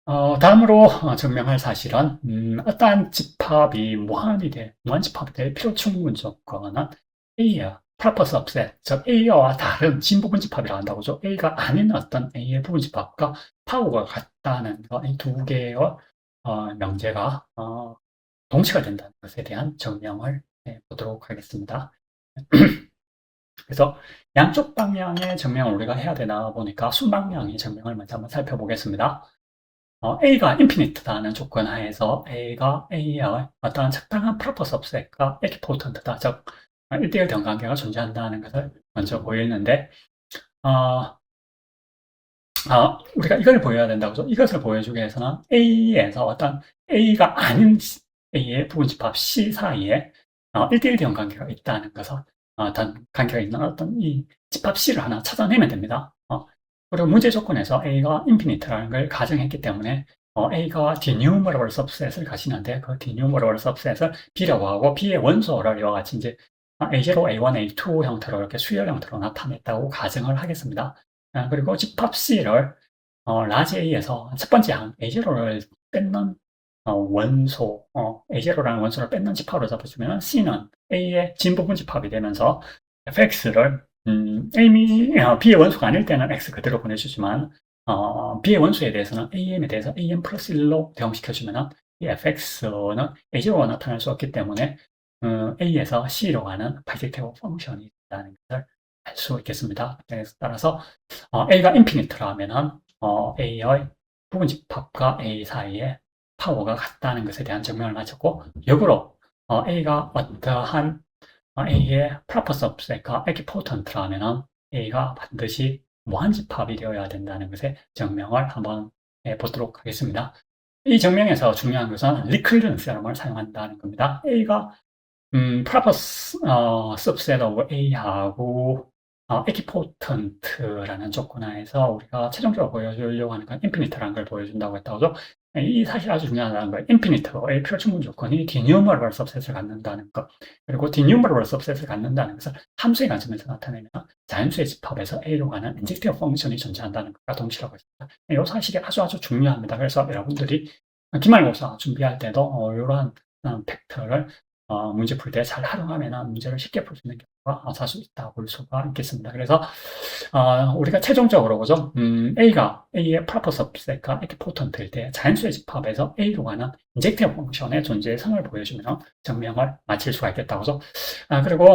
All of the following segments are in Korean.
다음으로 증명할 사실은 어떠한 집합이 무한 집합이 될 필요 충분 조건은 A야. purpose of set, 즉 A와 다른 진부분 집합이라 한다고 죠. A가 아닌 어떤 A의 부분 집합과 파워가 같다는 거, 이 두 개의 명제가 동시가 된다는 것에 대한 증명을 보도록 하겠습니다. 그래서 양쪽 방향의 증명을 우리가 해야 되나 보니까 순방향의 증명을 먼저 한번 살펴보겠습니다. A가 인피니트다는 조건 하에서 A가 A의 어떠한 적당한 purpose of set과 equivalent다, 즉 1대1 等관계가 존재한다는 것을 먼저 보였는데 어, 우리가 이걸 보여야 된다고 죠. 이것을 보여주기 위해서는 A에서 어떤 A가 아닌 A의 부분집합 C 사이에 1대1 대응관계가 있다는 것을 어떤 관계가 있는 어떤 이 집합 C를 하나 찾아내면 됩니다. 그리고 문제 조건에서 A가 인피니트라는 걸 가정했기 때문에 A가 denumerable subset을 가시는데 그 denumerable subset을 B라고 하고 B의 원소를 이와 같이 이제 A0, A1, A2 형태로 이렇게 수열 형태로 나타냈다고 가정을 하겠습니다. 그리고 집합 C를 라지 A에서 첫 번째 항 A0를 뺏는 원소, A0라는 원소를 뺏는 집합으로 잡아주면 C는 A의 진부분 집합이 되면서 fx를 B의 원소가 아닐 때는 x 그대로 보내주지만 B의 원소에 대해서는 AM에 대해서 AM 플러스 1로 대응시켜주면 이 fx는 A0가 나타날 수 없기 때문에 A에서 C로 가는 바이젝티브 펑션이 있다는 것을 알 수 있겠습니다. 따라서 A가 인피니트라면은 A의 부분 집합과 A 사이에 파워가 같다는 것에 대한 증명을 마쳤고, 역으로 A가 어떠한 A의 purpose of set과 equipotent라면은 A가 반드시 무한집합이 되어야 된다는 것에 증명을 한번 해보도록 하겠습니다. 이 증명에서 중요한 것은 리클전 세럼을 사용한다는 겁니다. A가 purpose subset of A하고 equipotent라는 조건 하에서 우리가 최종적으로 보여주려고 하는 건 infinite라는 걸 보여준다고 했다고 하죠. 이 사실 아주 중요하다는 거예요. infinite의 필요충분 조건이 denumerable subset을 갖는다는 것, 그리고 denumerable subset을 갖는다는 것을 함수의 관점에서 나타내면 자연수의 집합에서 A로 가는 인젝티브 펑션이 존재한다는 것과 동시라고 했습니다. 이 사실이 아주 중요합니다. 그래서 여러분들이 기말고사 준비할 때도 이러한 팩트를 문제 풀 때 잘 활용하면 문제를 쉽게 풀 수 있는 경우가 자주 있다고 볼 수가 있겠습니다. 그래서 우리가 최종적으로 보죠. A가 A의 purpose of set과 equipotent일 때 자연수의 집합에서 A로 가는 인젝티브 펑션의 존재성을 보여주면 증명을 마칠 수가 있겠다고 하죠. 그리고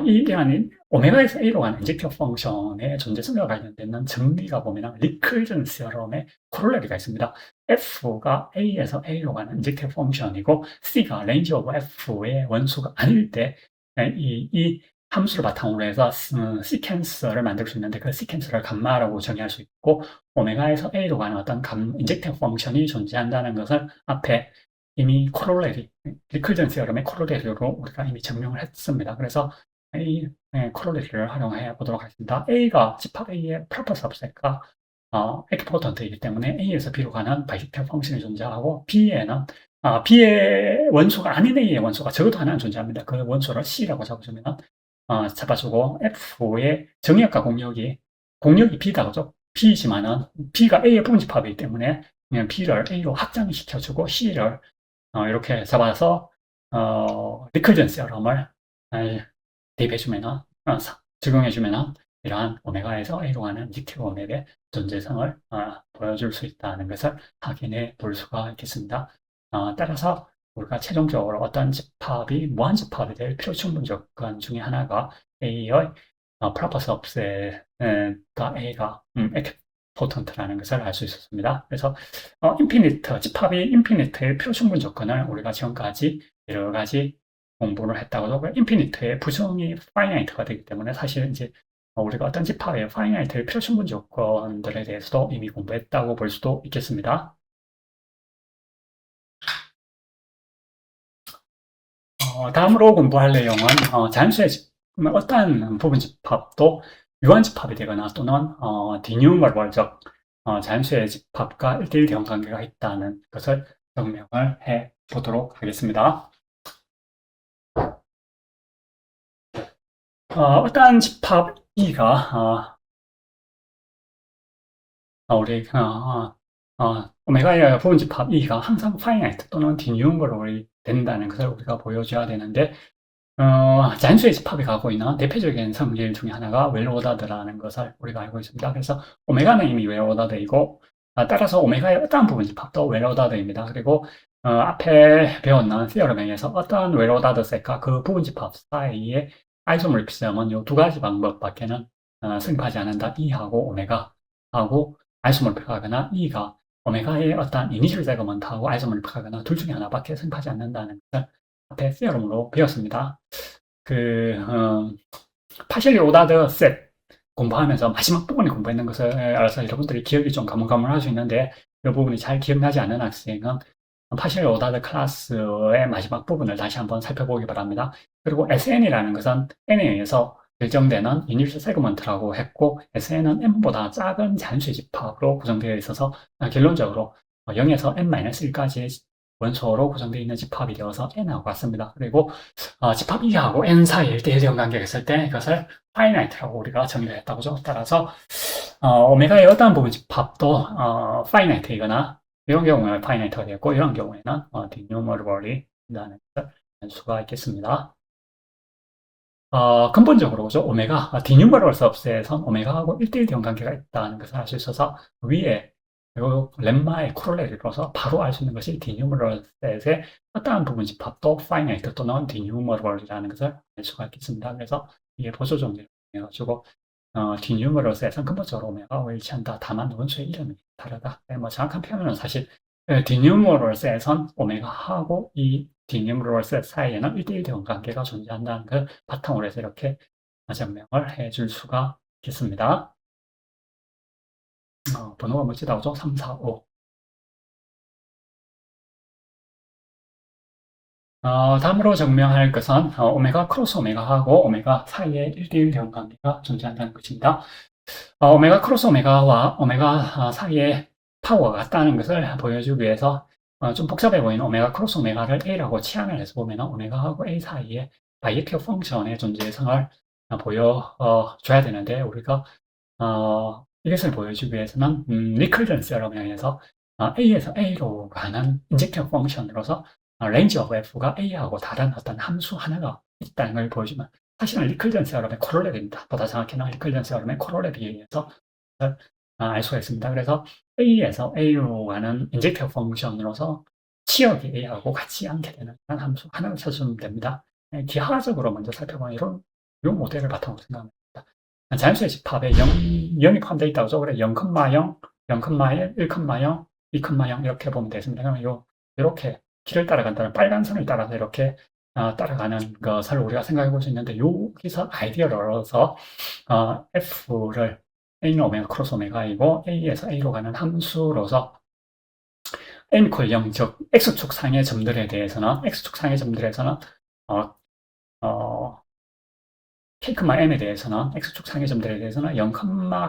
이러한 오메가에서 A로 가는 인젝티브 펑션의 존재성과 관련된 정리가 보면 리클전 세럼의 코롤레리가 있습니다. F가 A에서 A로 가는 인젝티브 펑션이고 C가 range of F의 원수가 아닐 때 이 함수를 바탕으로 해서 시퀀스를 만들 수 있는데 그 시퀀스를 감마라고 정의할 수 있고 오메가에서 A로 가는 어떤 인젝티브 펑션이 존재한다는 것을 앞에 이미 코롤레리, 리클전 세럼의 코롤레리로 우리가 이미 증명을 했습니다. 그래서 이 코롤레리를 활용해 보도록 하겠습니다. A가 집합 A의 purpose of set과 equivalent이기 때문에 A에서 B로 가는 바이젝티브 펑션이 존재하고 B에는 B의 원소가 아닌 A의 원소가 적어도 하나는 존재합니다. 그 원소를 C라고 잡아주면 잡아주고 F의 정의역과 공역이 B다 그죠? B지만은 B가 A의 부분집합이기 때문에 그냥 B를 A로 확장시켜주고 C를 이렇게 잡아서 리클전 세럼을 대입해주면은 적용해주면은 이러한 오메가에서 A로 가는 니티브 맵의 존재성을 보여줄 수 있다는 것을 확인해 볼 수가 있겠습니다. 따라서 우리가 최종적으로 어떤 집합이 무한집합이 될 필요충분 조건 중에 하나가 A의 purpose of set가 A가 equipotent라는 것을 알 수 있었습니다. 그래서 집합이 인피니트의 필요충분 조건을 우리가 지금까지 여러 가지 공부를 했다고 하고 인피니트의 부정이 파이나이트가 되기 때문에 사실 이제 우리가 어떤 집합의 파이나이트의 필요충분 조건들에 대해서도 이미 공부했다고 볼 수도 있겠습니다. 다음으로 공부할 내용은 자연수의 어떠한 부분 집합도 유한 집합이 되거나 또는 디뉴머블, 즉 자연수의 집합과 1대1 대응 관계가 있다는 것을 증명을 해 보도록 하겠습니다. 어떠한 집합 E가 우리 오메가의 부분집합 E가 항상 파이나이트 또는 디뉴머럴이 된다는 것을 우리가 보여줘야 되는데, 잔수의 집합이 갖고 있는 대표적인 성질 중에 하나가 웰오다드라는 것을 우리가 알고 있습니다. 그래서 오메가는 이미 웰오다드이고, 따라서 오메가의 어떠한 부분집합도 웰오다드입니다. 그리고 앞에 배웠는 시어럼에 의해서 어떠한 웰오다드 셋과 그 부분집합 사이의 아이소모르피즘은 이 두 가지 방법밖에는 성립하지 않는다. E하고 오메가하고 아이소모르픽하거나 E가 오메가의 어떤 이니셜 세그먼트하고 아이소모르픽하거나 둘 중에 하나밖에 성립하지 않는다는 것을 앞에 시어럼으로 배웠습니다. 그, 파셜리 오다드 셋 공부하면서 마지막 부분에 공부했는 것을 알아서 여러분들이 기억이 좀 가물가물할 수 있는데 이 부분이 잘 기억나지 않는 학생은 파셜리 오다드 클래스의 마지막 부분을 다시 한번 살펴보기 바랍니다. 그리고 SN이라는 것은 N에 의해서 결정되는 이니셜 세그먼트라고 했고 SN은 N보다 작은 잔수의 집합으로 구성되어 있어서 결론적으로 0에서 N-1까지의 원소로 구성되어 있는 집합이 되어서 N하고 같습니다. 그리고 집합 2하고 N 사이에 1대1 관계가 있을 때 이것을 파이나이트라고 우리가 정의를 했다고 죠. 따라서 오메가의 어떠한 부분 집합도 파이나이트이거나 이런 경우에는 파이나이트가 되었고 이런 경우에는 디뉴머러블이 된다는 것을 알 수가 있겠습니다. 근본적으로 죠 오메가 디뉴머럴 서브셋에선 오메가하고 1대1 대응 관계가 있다는 것을 알 수 있어서 위에 요 렘마의 코롤레리로서 바로 알 수 있는 것이 디뉴머럴 셋의 어떠한 부분 집합도 파이나이트 또는 디뉴머럴이라는 것을 알 수가 있겠습니다. 그래서 이게 보조 정리를 해가지고 디뉴머럴 셋은 근본적으로 오메가와 일치한다. 다만 원소의 이름이 다르다. 뭐 정확한 표현은 사실 디뉴머럴 셋은 오메가하고 이 디뉴머럴 셋 사이에는 1대1 대응 관계가 존재한다는 걸 바탕으로 해서 이렇게 증명을 해줄 수가 있겠습니다. 번호가 뭐지 나오죠? 3, 4, 5. 다음으로 증명할 것은 오메가 크로스 오메가하고 오메가 사이에 1대1 대응 관계가 존재한다는 것입니다. 오메가 크로스 오메가와 오메가 사이에 파워가 같다는 것을 보여주기 위해서 좀 복잡해 보이는 오메가 크로스 오메가를 A라고 치환을 해서 보면 오메가하고 A 사이에 바이에티어 펑션의 존재성을 보여줘야 되는데 우리가 이것을 보여주기 위해서는 리클전 세럼에 의해서 A에서 A로 가는 인젝티어 펑션으로서 range of F가 A하고 다른 어떤 함수 하나가 있다는 걸 보여주면 사실은 리클전 세럼의 코롤랩입니다. 보다 정확히는 리클전 세럼의 코롤랩에 의해서 알 수가 있습니다. 그래서 A에서 A로 가는 인젝티어 펑션으로서 치역이 A하고 같지 않게 되는 함수 하나를 찾으면 됩니다. 기하학적으로 먼저 살펴보면 이런 모델을 바탕으로 생각합니다. 자연수의 집합에 0이 포함되어 있다고 하죠. 그래 0,0, 0,1, 1,0, 2,0 이렇게 보면 되겠습니다. 그러면 이렇게 길을 따라간다는 빨간 선을 따라서 이렇게 따라가는 것을 우리가 생각해 볼 수 있는데 여기서 아이디어를 얻어서 F를 A는 오메가 크로스 오메가이고 A에서 A로 가는 함수로서 n 콜 0, 즉 X축 상의 점들에 대해서는 X축 상의 점들에서는 K, M에 대해서는 X축 상위점들에 대해서는 0,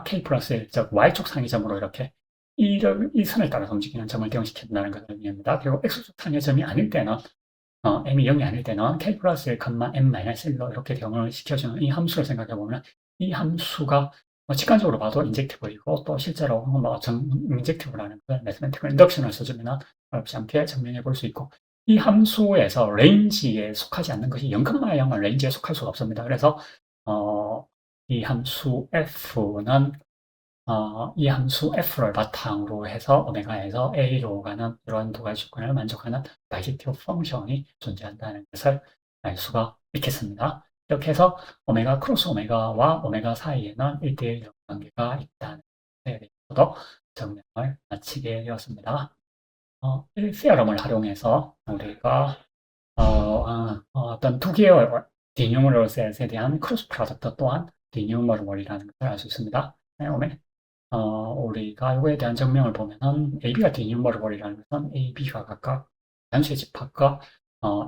K 플러스 1, 즉 Y축 상위점으로 이렇게 이 선을 따라서 움직이는 점을 대응시킨다는 것을 의미합니다. 그리고 X축 상위점이 아닐 때는 M이 0이 아닐 때는 K 플러스 1, M-1로 이렇게 대응을 시켜주는 이 함수를 생각해 보면 이 함수가 직관적으로 봐도 인젝티브이고 또 실제로 인젝티브라는 걸 매스메티컬 인덕션을 써주면 어렵지 않게 증명해 볼 수 있고 이 함수에서 레인지에 속하지 않는 것이 0,0은 레인지에 속할 수가 없습니다. 그래서 이 함수 f는 이 함수 f를 바탕으로 해서 오메가에서 a로 가는 이러한 두 가지 조건을 만족하는 바이젝티브 펑션이 존재한다는 것을 알 수가 있겠습니다. 이렇게 해서 오메가 크로스 오메가와 오메가 사이에는 1대1 관계가 있다는 것에 대해서도 증명을 마치게 되었습니다. 이 세어럼을 활용해서 우리가 어떤 두 개의 디뉴머럴셋에 대한 크로스 프로덕트 또한 디뉴머럴이라는 것을 알 수 있습니다. 다음에 우리가 이거에 대한 증명을 보면은 AB가 디뉴머럴이라는 것은 AB가 각각 단수의 집합과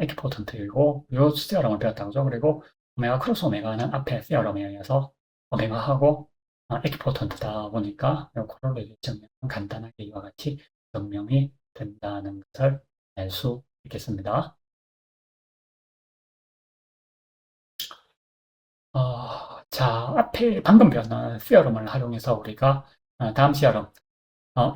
에키포턴트이고 요 세어럼을 배웠다고 하죠. 그리고 오메가 크로스 오메가는 앞에 세어럼에 의해서 오메가하고 에키포턴트다 보니까 요 코롤레이트 증명은 간단하게 이와 같이 증명이 된다는 것을 알 수 있겠습니다. 자, 앞에 방금 배웠던 시어럼을 활용해서 우리가 다음 시어럼,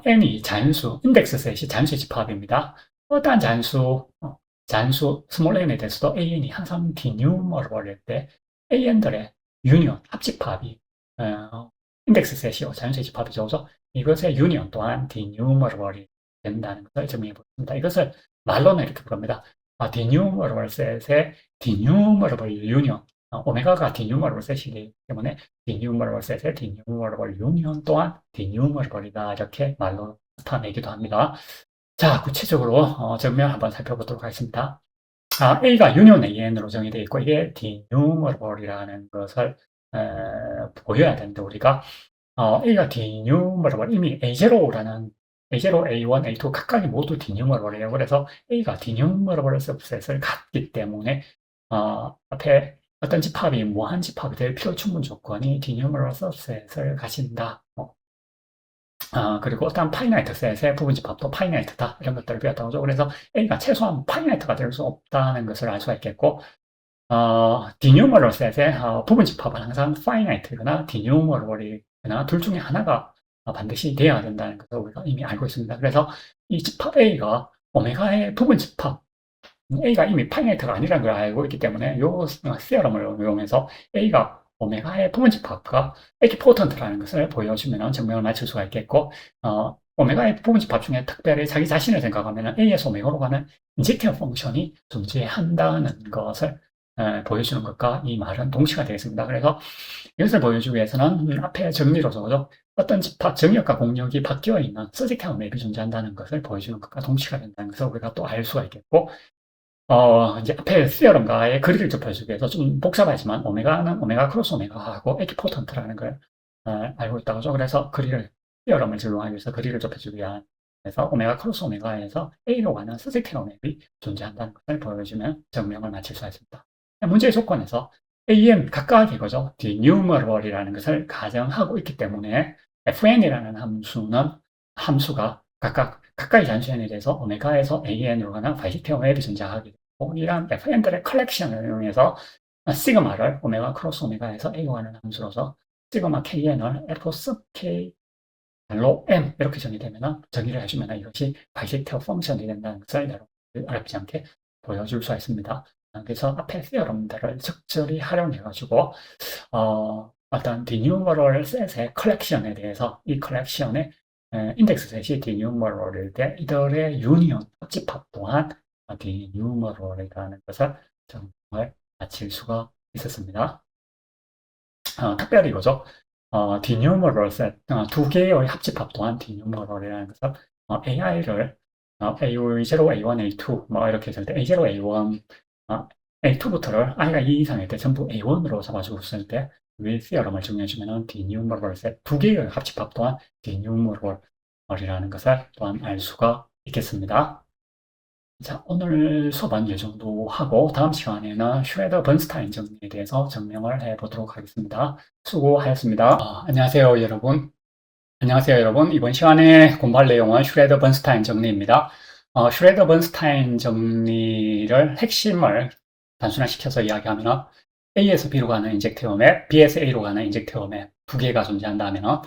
n이 자연수, 인덱스 셋이 자연수의 집합입니다. 어떠한 잔수 스몰 n에 대해서도 an이 항상 디뉴머러블일 때 an들의 유니언, 합집합이 인덱스 셋이요, 자연수의 집합이죠. 그래서 이것의 유니언 또한 디뉴머러블이 된다는 것을 증명해 보겠습니다. 이것을 말로는 이렇게 부릅니다. 디뉴머러블 셋의 디뉴머러블 유니언, 오메가가 디뉴머러블 셋이기 때문에 디뉴머러블 셋의 디뉴머러블 유니언 또한 디뉴머러블이다, 이렇게 말로 나타내기도 합니다. 자, 구체적으로 증명 한번 살펴보도록 하겠습니다. A가 유니온 AN으로 정의되어 있고 이게 디뉴머러블이라는 것을 보여야 되는데 우리가 A가 디뉴머러블, 이미 A0라는 A0, A1, A2 각각이 모두 디뉴머러블이에요. 그래서 A가 디뉴머러블 सब셋을 갖기 때문에 앞에 어떤 집합이 무한 집합이 될 필요 충분 조건이 디뉴머러블 सब셋을 가진다. 그리고 어떤 파이나이트 셋의 부분 집합도 파이나이트다, 이런 것들을 배웠다고 하죠. 그래서 A가 최소한 파이나이트가 될 수 없다는 것을 알 수가 있겠고, 디뉴머럴 셋의 부분 집합은 항상 파이나이트거나 디뉴머럴이거나 둘 중에 하나가 반드시 되어야 된다는 것을 우리가 이미 알고 있습니다. 그래서 이 집합 A가 오메가의 부분 집합, A가 이미 파이나이트가 아니라는 걸 알고 있기 때문에 이 시어럼을 이용해서 A가 오메가의 부분 집합과 에키포턴트라는 것을 보여주면 증명을 맞출 수가 있겠고, 오메가의 부분 집합 중에 특별히 자기 자신을 생각하면 A에서 오메가로 가는 인젝티브 펑션이 존재한다는 것을 보여주는 것과 이 말은 동시가 되겠습니다. 그래서 이것을 보여주기 위해서는 앞에 정리로서 어떤 집합 정역과 공역이 바뀌어 있는 서지컬 맵이 존재한다는 것을 보여주는 것과 동시가 된다는 것을 우리가 또 알 수가 있겠고, 이제 앞에 시어럼과의 거리를 좁혀주기 위해서 좀 복잡하지만 오메가는 오메가 크로스 오메가하고 에키포턴트라는 걸 알고 있다고 하죠. 그래서 시어럼을 적용하기 위해서 거리를 좁혀주기 위해서 오메가 크로스 오메가에서 A로 가는 스지캐러 맵이 존재한다는 것을 보여주면 증명을 마칠 수가 있습니다. 문제의 조건에서 AN 각각의 거죠. 디뉴머러블이라는 것을 가정하고 있기 때문에 FN이라는 함수가 각각의 잔수N에 대해서 오메가에서 AN으로 가는 바이시테어 맵이 존재하게 되고, 이러한 FN들의 컬렉션을 이용해서 시그마를 오메가 크로스 오메가에서 A로 가는 함수로서 시그마 KN을 F sub K 로 M 이렇게 정의되면 정의를 해주면 이것이 바이시테어 펑션이 된다는 것을 여러분들 어렵지 않게 보여줄 수가 있습니다. 그래서 앞에 시어럼들을 적절히 활용해가지고 어떤 디뉴머럴 셋의 컬렉션에 대해서 이 컬렉션의 인덱스 셋이 디뉴머럴일 때 이들의 유니온 합집합 또한 디뉴머럴이라는 것을 정말 마칠 수가 있었습니다. 특별히 이거죠. 디뉴머럴 셋, 두 개의 합집합 또한 디뉴머럴이라는 것을 AI를 A0, A1, A2 뭐 이렇게 했을 때 A0, A1, A2부터를 i가 2 이상일 때 전부 A1으로 잡아주고 있을 때 윌 시어럼을 정리해주면 디뉴머럴 셋, 두 개의 합집합 또한 디뉴머럴이라는 것을 또한 알 수가 있겠습니다. 자, 오늘 수업은 이 정도 하고 다음 시간에는 슈레더 번스타인 정리에 대해서 증명을 해보도록 하겠습니다. 수고하셨습니다. 안녕하세요, 여러분. 이번 시간에 공부할 내용은 슈레더 번스타인 정리입니다. 슈레더 번스타인 정리를 핵심을 단순화시켜서 이야기하면 A에서 B로 가는 인젝티브 맵, B에서 A로 가는 인젝티브 맵 두 개가 존재한다면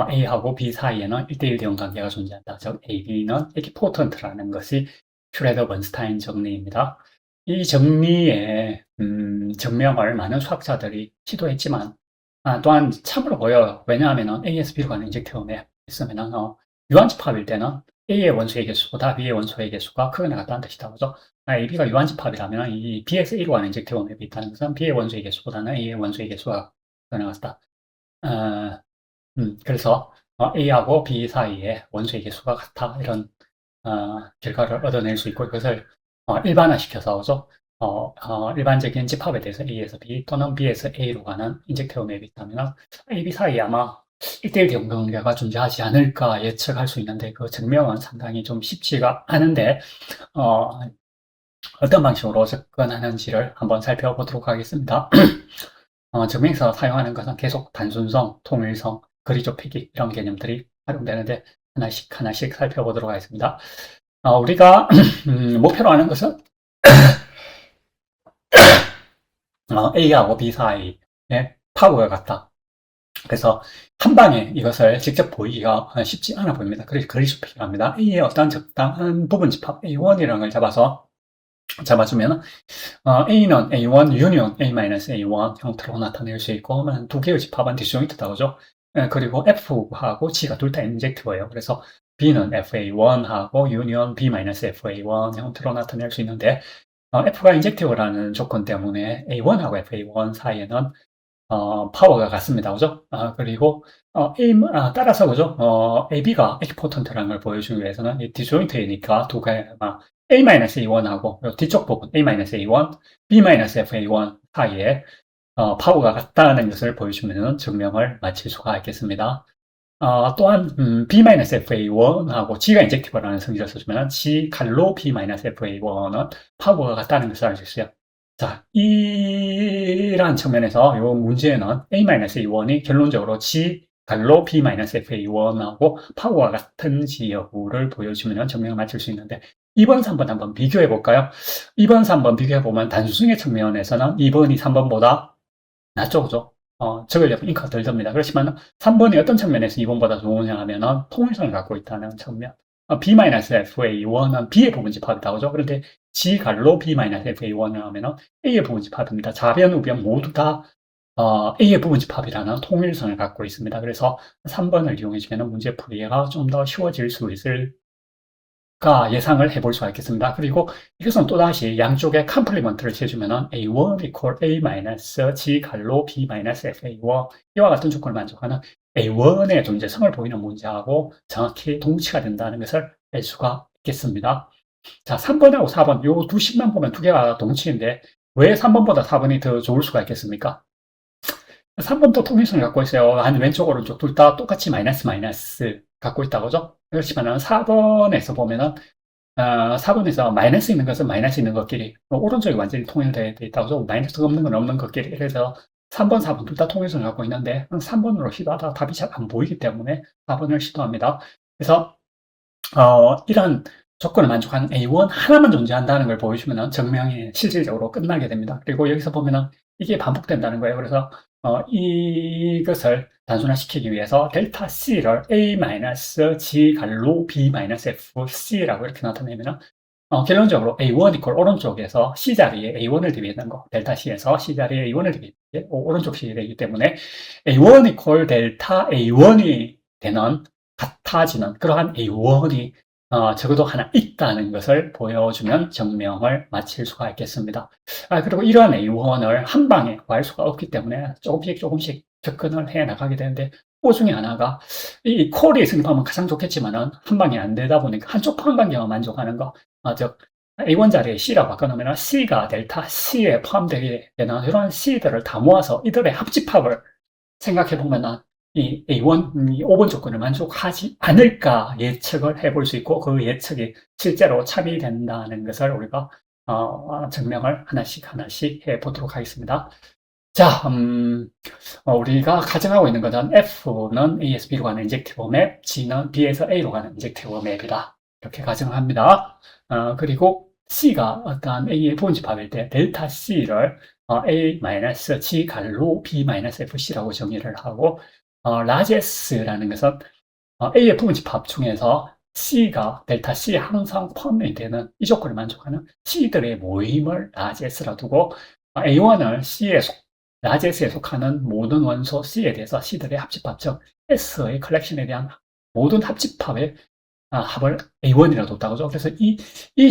A하고 B 사이에는 1대1 대응 관계가 존재한다. 즉 AB는 에키포턴트라는 것이 슈레더 번스타인 정리입니다. 이 정리의 증명을 많은 수학자들이 시도했지만 또한 참으로 보여요. 왜냐하면 A에서 B로 가는 인젝티브 맵 있으면 유한집합일 때는 A의 원소의 개수보다 B의 원소의 개수가 크게 나갔다는 뜻이다. 그죠? AB가 유한집합이라면 이 B에서 A로 가는 인젝티브 맵이 있다는 것은 B의 원소의 개수보다는 A의 원소의 개수가 크게 나갔다. 그래서 A하고 B 사이에 원소의 개수가 같다, 이런 결과를 얻어낼 수 있고, 이것을 일반화시켜서 그죠? 일반적인 집합에 대해서 A에서 B 또는 B에서 A로 가는 인젝티브 맵이 있다면 AB 사이에 아마 1대1 대응 관계가 존재하지 않을까 예측할 수 있는데, 그 증명은 상당히 좀 쉽지가 않은데 어떤 방식으로 접근하는지를 한번 살펴보도록 하겠습니다. 증명에서 사용하는 것은 계속 단순성, 통일성, 거리 좁히기 이런 개념들이 활용되는데 하나씩 살펴보도록 하겠습니다. 우리가 목표로 하는 것은 A하고 B 사이에 파워가 같다. 그래서 한 방에 이것을 직접 보이기가 쉽지 않아 보입니다. 그래서 그리스 필요합니다. A의 어떤 적당한 부분 집합 A1이라는 걸 잡아주면 A는 A1 유니온 A-A1 형태로 나타낼 수 있고 두 개의 집합은 디스조인트다 그죠? 그리고 F하고 G가 둘 다 인젝티브예요. 그래서 B는 FA1하고 유니온 B-FA1 형태로 나타낼 수 있는데 F가 인젝티브라는 조건 때문에 A1하고 FA1 사이에는 파워가 같습니다. 그죠? 그리고, 따라서, 그죠? AB가 에키포턴트라는 걸 보여주기 위해서는 이 디조인트이니까 두 개, A-A1하고 뒤쪽 부분 A-A1, B-FA1 사이에 파워가 같다는 것을 보여주면 증명을 마칠 수가 있겠습니다. 또한 B-FA1하고 G가 인젝티브라는 성질을 써주면 G 갈로 B-FA1은 파워가 같다는 것을 알 수 있어요. 자, 이러한 측면에서 이 문제는 A-A1이 결론적으로 G 갈로 B-FA1하고 파워가 같은지 여부를 보여주면 증명을 마칠 수 있는데 2번, 3번 한번 비교해 볼까요? 2번, 3번 비교해 보면 단순의 측면에서는 2번이 3번보다 낫죠, 그죠? 적으려면 잉크가 덜 듭니다. 그렇지만 3번이 어떤 측면에서 2번보다 좋으냐 하면은 통일성을 갖고 있다는 측면. B-FA1은 B의 부분 집합이다, 그죠? 그런데 G 갈로 B-FA1을 하면은 A의 부분 집합입니다. 좌변, 우변 모두 다 A의 부분 집합이라는 통일성을 갖고 있습니다. 그래서 3번을 이용해주면 문제 풀이가 좀 더 쉬워질 수 있을 예상을 해볼 수가 있겠습니다. 그리고 이것은 또다시 양쪽에 컴플리먼트를 채주면 A1 equal A-G 갈로 B-FA1 이와 같은 조건을 만족하는 A1의 존재성을 보이는 문제하고 정확히 동치가 된다는 것을 알 수가 있겠습니다. 자, 3번하고 4번 요 두 식만 보면 두 개가 동치인데 왜 3번보다 4번이 더 좋을 수가 있겠습니까? 3번도 통일성을 갖고 있어요. 한 왼쪽 오른쪽 둘 다 똑같이 마이너스 마이너스 갖고 있다고 하죠. 그렇지만 4번에서 보면은 4번에서 마이너스 있는 것은 마이너스 있는 것끼리 오른쪽이 완전히 통일되어 있다고 하죠. 마이너스가 없는 건 없는 것끼리. 그래서 3번, 4번 둘 다 통일성을 갖고 있는데 3번으로 시도하다가 답이 잘 안 보이기 때문에 4번을 시도합니다. 그래서 이런 조건을 만족하는 A1 하나만 존재한다는 걸 보여주면 증명이 실질적으로 끝나게 됩니다. 그리고 여기서 보면은 이게 반복된다는 거예요. 그래서 이것을 단순화시키기 위해서 델타 C를 A-G 갈로 B-FC라고 이렇게 나타내면 결론적으로 A1 이퀄 오른쪽에서 C 자리에 A1을 대비하는 거, 델타 C에서 C 자리에 A1을 대비해 오른쪽 C이기 때문에 A1 이퀄 델타 A1이 되는 같아지는 그러한 A1이 적어도 하나 있다는 것을 보여주면 증명을 마칠 수가 있겠습니다. 그리고 이러한 A1을 한 방에 구할 수가 없기 때문에 조금씩 접근을 해 나가게 되는데 그 중에 하나가 이 콜이 승립하면 가장 좋겠지만은 한 방에 안 되다 보니까 한쪽 판관계만 만족하는 거, 즉 A1 자리에 C라고 바꿔놓으면 C가 델타 C에 포함되게 되는 이런 C들을 다 모아서 이들의 합집합을 생각해 보면은 이 A1, 5번 조건을 만족하지 않을까 예측을 해볼 수 있고 그 예측이 실제로 참이된다는 것을 우리가 증명을 하나씩 해보도록 하겠습니다. 자, 우리가 가정하고 있는 것은 F는 A에서 B로 가는 인젝티브 맵, G는 B에서 A로 가는 인젝티브 맵이다. 이렇게 가정합니다. 그리고 C가 어떤 A의 부분집합일 때 델타 C를 A-G 갈로 B-FC라고 정의를 하고 라제스라는 것은 A의 부분집합 중에서 C가 델타 C에 항상 포함이 되는 이 조건을 만족하는 C들의 모임을 라제스라 두고 A1을 라제스에 속하는 모든 원소 C에 대해서 C들의 합집합, 즉 S의 컬렉션에 대한 모든 합집합의 합을 A1이라고 뒀다고 하죠. 그래서 이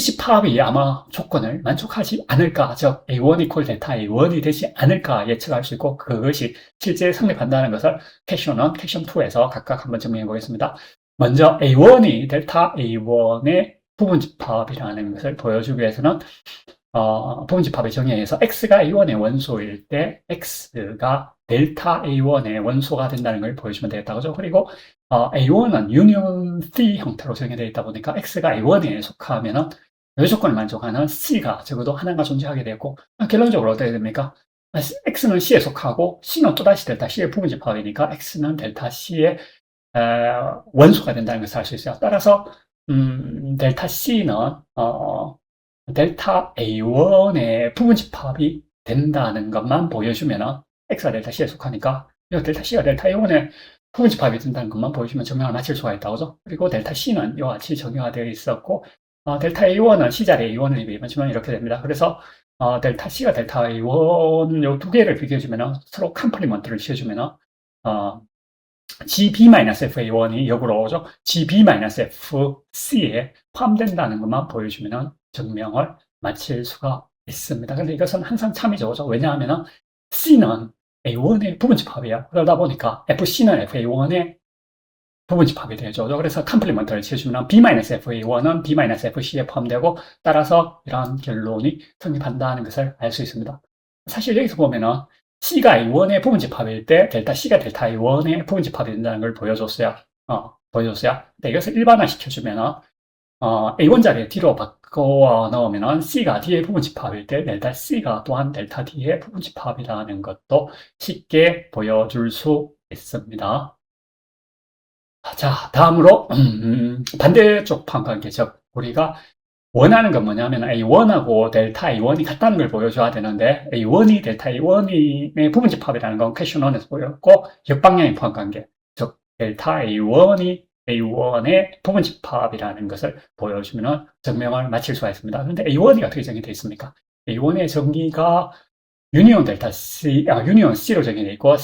집합이 아마 조건을 만족하지 않을까, 즉 A1 이퀄 델타 A1이 되지 않을까 예측할 수 있고 그것이 실제 성립한다는 것을 퀘션 1, 퀘션 2에서 각각 한번 증명해 보겠습니다. 먼저 A1이 델타 A1의 부분집합이라는 것을 보여주기 위해서는 부분집합의 정의에 의해서 X가 A1의 원소일 때 X가 델타 A1의 원소가 된다는 걸 보여주면 되겠다고 하죠. 그리고 A1은 유니온 C 형태로 정의되어 있다 보니까 X가 A1에 속하면은 이 조건을 만족하는 C가 적어도 하나가 존재하게 되고 결론적으로 어떻게 됩니까? X는 C에 속하고 C는 또다시 델타 C의 부분집합이니까 X는 델타 C의 원소가 된다는 것을 알 수 있어요. 따라서 델타 C는 델타 A1의 부분집합이 된다는 것만 보여주면 X가 델타 C에 속하니까 이 델타 C가 델타 A1의 부분집합이 된다는 것만 보여주면 증명을 마칠 수가 있다고 죠. 그리고 델타 C는 이와 같이 정의화되어 있었고, 델타 A1은 C자리 A1을 비교해주면 이렇게 됩니다. 그래서 델타 C가 델타 A1 요 두 개를 비교해주면 서로 컴플리먼트를 지어주면 GB-FA1이 역으로 오죠. GB-FC에 포함된다는 것만 보여주면 증명을 마칠 수가 있습니다. 근데 이것은 항상 참이죠. 왜냐하면 C는 A1의 부분집합이에요. 그러다 보니까 FC는 FA1의 부분집합이 되죠. 그래서 컴플리먼트를 지어주면 B-FA1은 B-FC에 포함되고 따라서 이러한 결론이 성립한다는 것을 알 수 있습니다. 사실 여기서 보면은 C가 A1의 부분집합일 때 델타 C가 델타 A1의 부분집합이 된다는 걸 보여줬어요. 근데 이것을 일반화 시켜주면은 A1 자리에 D로 바꿔 넣으면 C가 D의 부분집합일 때 델타 C가 또한 델타 D의 부분집합이라는 것도 쉽게 보여줄 수 있습니다. 자, 다음으로 반대쪽 판관계, 즉 우리가 원하는 건 뭐냐면 A1하고 델타 A1이 같다는 걸 보여줘야 되는데 A1이 델타 A1의 부분집합이라는 건 퀘션 1에서 보였고 역방향의 판관계, 즉 델타 A1이 A1의 부분집합이라는 것을 보여주면 증명을 마칠 수가 있습니다. 그런데 A1이 어떻게 정의되어 있습니까? A1의 정의가 유니온 델타 C, 유니온 C로 정의되어 있고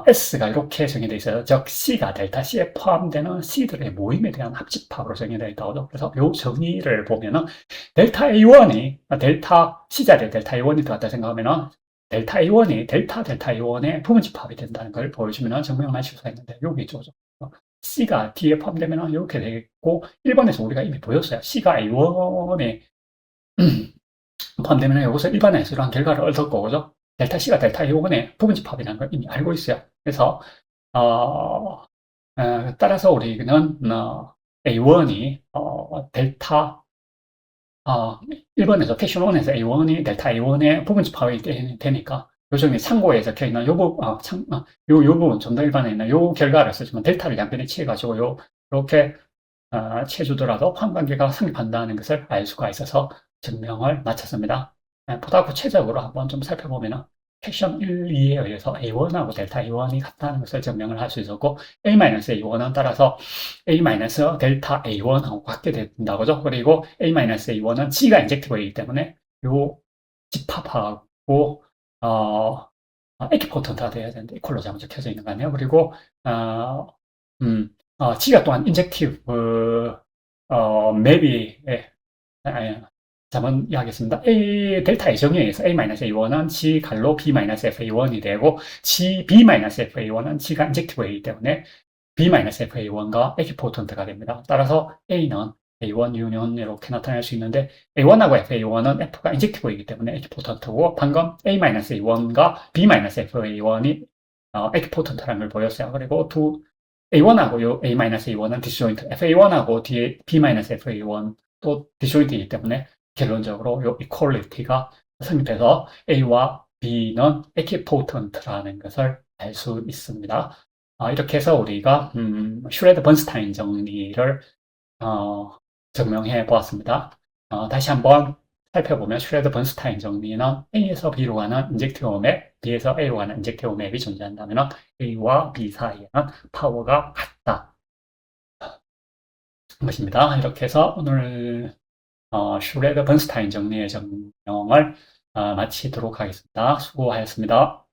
S가 이렇게 정의되어 있어요. 즉 C가 델타 C에 포함되는 C들의 모임에 대한 합집합으로 정의되어 있다고. 그래서 이 정의를 보면은 델타 A1이 델타 C자리에 델타 A1이 들어갔다 생각하면은 델타 A1이 델타 A1의 부분집합이 된다는 걸 보여주면 증명을 마칠 수가 있는데 여기 있죠. C가 D에 포함되면 이렇게 되겠고 1번에서 우리가 이미 보였어요. C가 A1에 포함되면 여기서 일반에서 이러한 결과를 얻었고, 그죠? 델타 C가 델타 A1의 부분집합이라는 걸 이미 알고 있어요. 그래서, 따라서 우리는, A1이, 델타, 1번에서, 퀘션 1에서 A1이 델타 A1의 부분집합이 되니까, 요즘에 참고에 적혀 있는 요 부분 좀 더 일반에 있는 요 결과를 쓰지만 델타를 양변에 취해가지고 요렇게, 채주더라도 판관계가 성립한다는 것을 알 수가 있어서 증명을 마쳤습니다. 보다 구체적으로 한번 좀 살펴보면 퀘션 1, 2에 의해서 A1하고 델타 A1이 같다는 것을 증명을 할 수 있었고 A-A1은 따라서 A-델타 A1하고 같게 된다고죠. 그리고 A-A1은 G가 인젝티브이기 때문에 요 집합하고 에키포턴트가 돼야 되는데 이퀄로 잘못 적혀져 있는 거 아니에요. 그리고 G가 또한 인젝티브 맵이 잘못 이해하겠습니다. 델타 A정의에 의해서 A-A1은 G 갈로 B-FA1이 되고 G B-FA1은 G가 인젝티브이기 때문에 B-FA1과 에키포턴트가 됩니다. 따라서 A는 A1 유니온 이렇게 나타낼 수 있는데 A1하고 FA1은 F가 인젝티브이기 때문에 에키포턴트고 방금 A-A1과 B-FA1이 에키포턴트라는 걸 보였어요. 그리고 A1하고 A-A1은 디스조인트, FA1하고 B-FA1 또 디스조인트이기 때문에 결론적으로 이 이퀄리티가 성립해서 A와 B는 에키포턴트라는 것을 알 수 있습니다. 이렇게 해서 우리가 슈레드-번스타인 정리를 증명해 보았습니다. 다시 한번 살펴보면 슈레드-번스타인 정리는 A에서 B로 가는 인젝티브 맵, B에서 A로 가는 인젝티브 맵이 존재한다면 A와 B 사이에는 파워가 같다. 것입니다. 이렇게 해서 오늘 슈레드-번스타인 정리의 증명을 마치도록 하겠습니다. 수고하셨습니다.